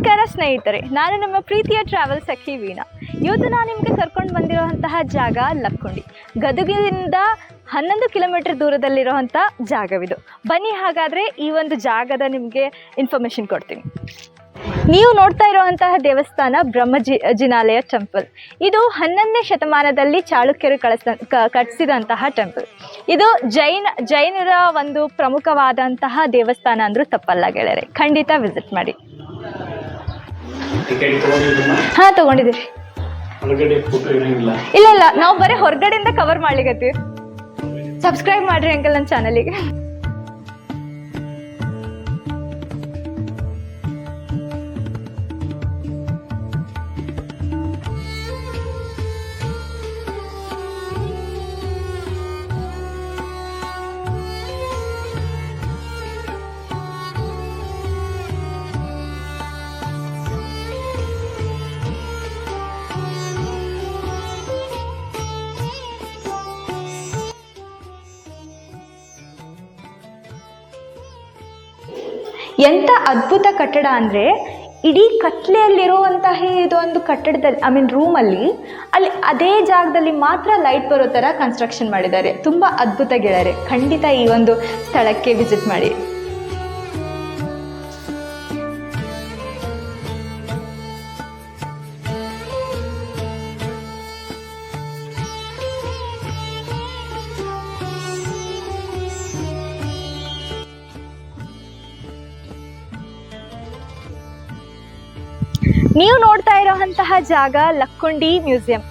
ನಮಸ್ಕಾರ ಸ್ನೇಹಿತರೆ, ನಾನು ನಮ್ಮ ಪ್ರೀತಿಯ ಟ್ರಾವೆಲ್ ಸಖಿ ವೀಣಾ. ಇವತ್ತು ನಾನು ನಿಮಗೆ ಕರ್ಕೊಂಡು ಬಂದಿರುವಂತಹ ಜಾಗ ಲಕ್ಕುಂಡಿ. ಗದಗಿನಿಂದ 11 ಕಿಲೋಮೀಟರ್ ದೂರದಲ್ಲಿರುವಂಥ ಜಾಗವಿದು. ಬನ್ನಿ ಹಾಗಾದರೆ ಈ ಒಂದು ಜಾಗದ ನಿಮಗೆ ಇನ್ಫಾರ್ಮೇಷನ್ ಕೊಡ್ತೀನಿ. ನೀವು ನೋಡ್ತಾ ಇರುವಂತಹ ದೇವಸ್ಥಾನ ಬ್ರಹ್ಮಜಿನಾಲಯ ಟೆಂಪಲ್. ಇದು 11ನೇ ಶತಮಾನದಲ್ಲಿ ಚಾಳುಕ್ಯರು ಕಟ್ಟಿಸಿದಂತಹ ಟೆಂಪಲ್. ಇದು ಜೈನರ ಒಂದು ಪ್ರಮುಖವಾದಂತಹ ದೇವಸ್ಥಾನ ಅಂದರೂ ತಪ್ಪಲ್ಲ ಗೆಳೆಯರೆ. ಖಂಡಿತ ವಿಸಿಟ್ ಮಾಡಿ. ಹಾ, ತಗೊಂಡಿದ್ದೀವಿ. ಇಲ್ಲ, ನಾವು ಬರೀ ಹೊರಗಡೆಯಿಂದ ಕವರ್ ಮಾಡ್ಲಿಕತ್ತೀವಿ. ಸಬ್ಸ್ಕ್ರೈಬ್ ಮಾಡ್ರಿ ಅಂಕಲ್ ನನ್ನ ಚಾನಲಿಗೆ. ಎಂಥ ಅದ್ಭುತ ಕಟ್ಟಡ ಅಂದರೆ, ಇಡೀ ಕತ್ಲೆಯಲ್ಲಿರುವಂತಹ ಇದೊಂದು ಕಟ್ಟಡದಲ್ಲಿ ರೂಮಲ್ಲಿ ಅಲ್ಲಿ ಅದೇ ಜಾಗದಲ್ಲಿ ಮಾತ್ರ ಲೈಟ್ ಬರೋ ಥರ ಕನ್ಸ್ಟ್ರಕ್ಷನ್ ಮಾಡಿದ್ದಾರೆ. ತುಂಬ ಅದ್ಭುತ ಗೆಳೆಯರೆ, ಖಂಡಿತ ಈ ಒಂದು ಸ್ಥಳಕ್ಕೆ ವಿಸಿಟ್ ಮಾಡಿ. ನೀವು ನೋಡ್ತಾ ಇರೋಂತಹ ಜಾಗ ಲಕ್ಕುಂಡಿ ಮ್ಯೂಸಿಯಂ.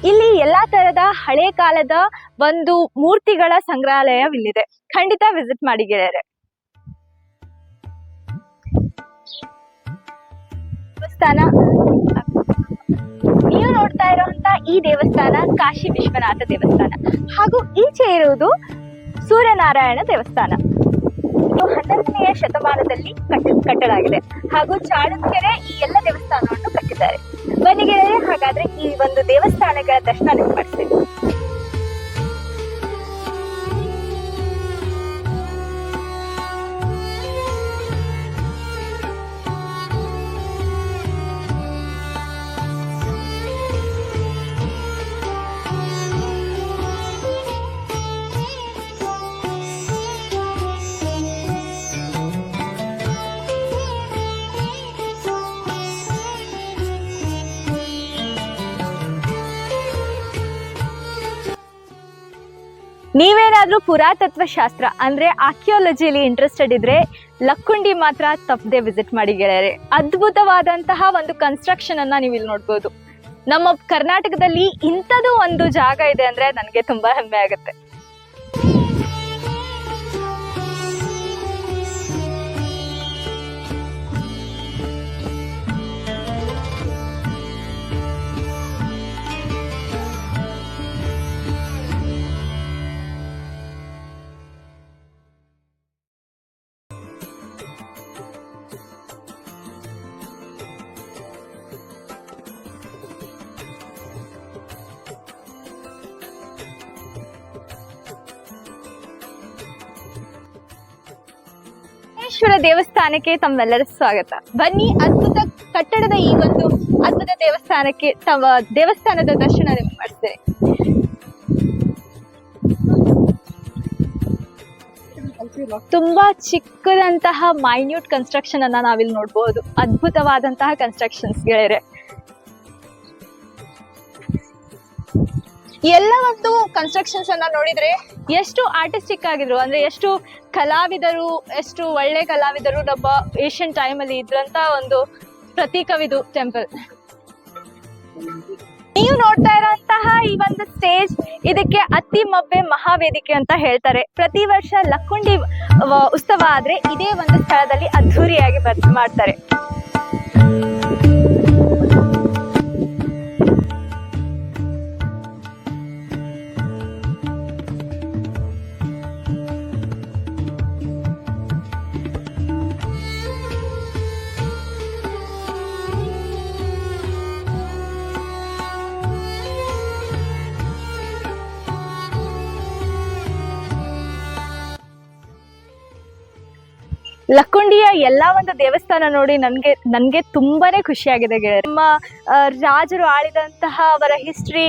ಇಲ್ಲಿ ಎಲ್ಲ ತರದ ಹಳೆ ಕಾಲದ ಒಂದು ಮೂರ್ತಿಗಳ ಸಂಗ್ರಹಾಲಯವಿಲ್ಲಿದೆ. ಖಂಡಿತ ವಿಸಿಟ್ ಮಾಡಿ ಗೆಳೆಯರೆ. ದೇವಸ್ಥಾನ, ನೀವು ನೋಡ್ತಾ ಇರುವಂತ ಈ ದೇವಸ್ಥಾನ ಕಾಶಿ ವಿಶ್ವನಾಥ ದೇವಸ್ಥಾನ. ಹಾಗೂ ಈಚೆ ಇರುವುದು ಸೂರ್ಯನಾರಾಯಣ ದೇವಸ್ಥಾನ. 11ನೇ ಶತಮಾನದಲ್ಲಿ ಕಟ್ಟಲಾಗಿದೆ. ಹಾಗೂ ಚಾಳುಕ್ಯರೇ ಈ ಎಲ್ಲ ದೇವಸ್ಥಾನವನ್ನು ಕಟ್ಟಿದ್ದಾರೆ. ಬನ್ನಿ ಗೆಳೆಯರೆ, ಹಾಗಾದ್ರೆ ಈ ಒಂದು ದೇವಸ್ಥಾನಗಳ ದರ್ಶನ ನೀವು ಮಾಡಿಸ್ತೀನಿ. ನೀವೇನಾದ್ರೂ ಪುರಾತತ್ವ ಶಾಸ್ತ್ರ ಅಂದ್ರೆ ಆರ್ಕಿಯಾಲಜಿಲಿ ಇಂಟ್ರೆಸ್ಟೆಡ್ ಇದ್ರೆ ಲಕ್ಕುಂಡಿ ಮಾತ್ರ ತಪ್ಪದೆ ವಿಸಿಟ್ ಮಾಡಿ ಗೆಳೆಯರೆ. ಅದ್ಭುತವಾದಂತಹ ಒಂದು ಕನ್ಸ್ಟ್ರಕ್ಷನ್ ಅನ್ನ ನೀವು ಇಲ್ಲಿ ನೋಡ್ಬೋದು. ನಮ್ಮ ಕರ್ನಾಟಕದಲ್ಲಿ ಇಂಥದ್ದು ಒಂದು ಜಾಗ ಇದೆ ಅಂದ್ರೆ ನನಗೆ ತುಂಬಾ ಹೆಮ್ಮೆ ಆಗುತ್ತೆ. ಶ್ವರ ದೇವಸ್ಥಾನಕ್ಕೆ ತಮ್ಮೆಲ್ಲರ ಸ್ವಾಗತ. ಬನ್ನಿ, ಅದ್ಭುತ ಕಟ್ಟಡದ ಈ ಒಂದು ಅದ್ಭುತ ದೇವಸ್ಥಾನಕ್ಕೆ ದೇವಸ್ಥಾನದ ದರ್ಶನ ನಿಮಗೆ ಮಾಡಿಸ್ತೇನೆ. ತುಂಬಾ ಚಿಕ್ಕದಂತಹ ಮೈನ್ಯೂಟ್ ಕನ್ಸ್ಟ್ರಕ್ಷನ್ ಅನ್ನ ನಾವಿಲ್ಲಿ ನೋಡ್ಬೋದು. ಅದ್ಭುತವಾದಂತಹ ಕನ್ಸ್ಟ್ರಕ್ಷನ್ಸ್ ಗೆಳೆಯರೆ. ಎಲ್ಲ ಒಂದು ಕನ್ಸ್ಟ್ರಕ್ಷನ್ಸ್ ಅನ್ನ ನೋಡಿದ್ರೆ ಎಷ್ಟು ಆರ್ಟಿಸ್ಟಿಕ್ ಆಗಿದ್ರು ಅಂದ್ರೆ, ಎಷ್ಟು ಕಲಾವಿದರು, ಎಷ್ಟು ಒಳ್ಳೆ ಕಲಾವಿದರು ನಮ್ಮ ಏಷ್ಯನ್ ಟೈಮ್ ಅಲ್ಲಿ ಇದ್ರಂತ ಒಂದು ಪ್ರತೀಕವಿದು ಟೆಂಪಲ್. ನೀವು ನೋಡ್ತಾ ಇರೋಂತಹ ಈ ಒಂದು ಸ್ಟೇಜ್, ಇದಕ್ಕೆ ಅತ್ತಿಮಬ್ಬೆ ಮಹಾವೇದಿಕೆ ಅಂತ ಹೇಳ್ತಾರೆ. ಪ್ರತಿ ವರ್ಷ ಲಕ್ಕುಂಡಿ ಉತ್ಸವ ಆದ್ರೆ ಇದೇ ಒಂದು ಸ್ಥಳದಲ್ಲಿ ಅದ್ಧೂರಿಯಾಗಿ ಮಾಡ್ತಾರೆ. ಲಕ್ಕುಂಡಿಯ ಎಲ್ಲ ಒಂದು ದೇವಸ್ಥಾನ ನೋಡಿ ನನಗೆ ತುಂಬಾನೇ ಖುಷಿಯಾಗಿದೆ ಗೆಳೆಯರೆ. ನಮ್ಮ ರಾಜರು ಆಳಿದಂತಹ ಅವರ ಹಿಸ್ಟ್ರಿ,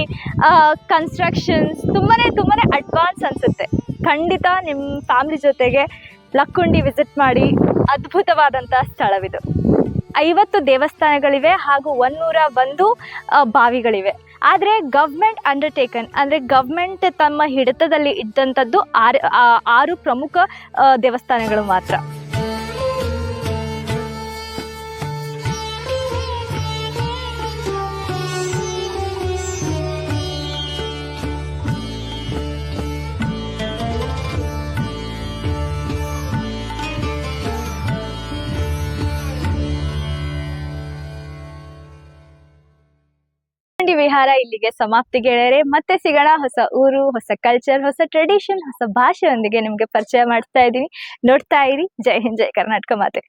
ಕನ್ಸ್ಟ್ರಕ್ಷನ್ಸ್ ತುಂಬಾನೇ ಅಡ್ವಾನ್ಸ್ ಅನ್ಸುತ್ತೆ. ಖಂಡಿತ ನಿಮ್ಮ ಫ್ಯಾಮಿಲಿ ಜೊತೆಗೆ ಲಕ್ಕುಂಡಿ ವಿಸಿಟ್ ಮಾಡಿ. ಅದ್ಭುತವಾದಂತಹ ಸ್ಥಳವಿದು. 50 ದೇವಸ್ಥಾನಗಳಿವೆ ಹಾಗೂ 101 ಬಾವಿಗಳಿವೆ. ಆದರೆ ಗವ್ರ್ಮೆಂಟ್ ಅಂಡರ್ಟೇಕನ್ ಅಂದರೆ ಗವ್ರ್ಮೆಂಟ್ ತಮ್ಮ ಹಿಡಿತದಲ್ಲಿ ಇದ್ದಂಥದ್ದು 6 ಪ್ರಮುಖ ದೇವಸ್ಥಾನಗಳು ಮಾತ್ರ. ವಿಹಾರ ಇಲ್ಲಿಗೆ ಸಮಾಪ್ತಿ ಗೆಳೆಯರೆ. ಮತ್ತೆ ಸಿಗೋಣ. ಹೊಸ ಊರು, ಹೊಸ ಕಲ್ಚರ್, ಹೊಸ ಟ್ರೆಡಿಷನ್, ಹೊಸ ಭಾಷೆಯೊಂದಿಗೆ ನಿಮಗೆ ಪರಿಚಯ ಮಾಡ್ತಾ ಇದ್ದೀನಿ. ನೋಡ್ತಾ ಇರಿ. ಜೈ ಹಿಂದ್, ಜೈ ಕರ್ನಾಟಕ ಮಾತೆ.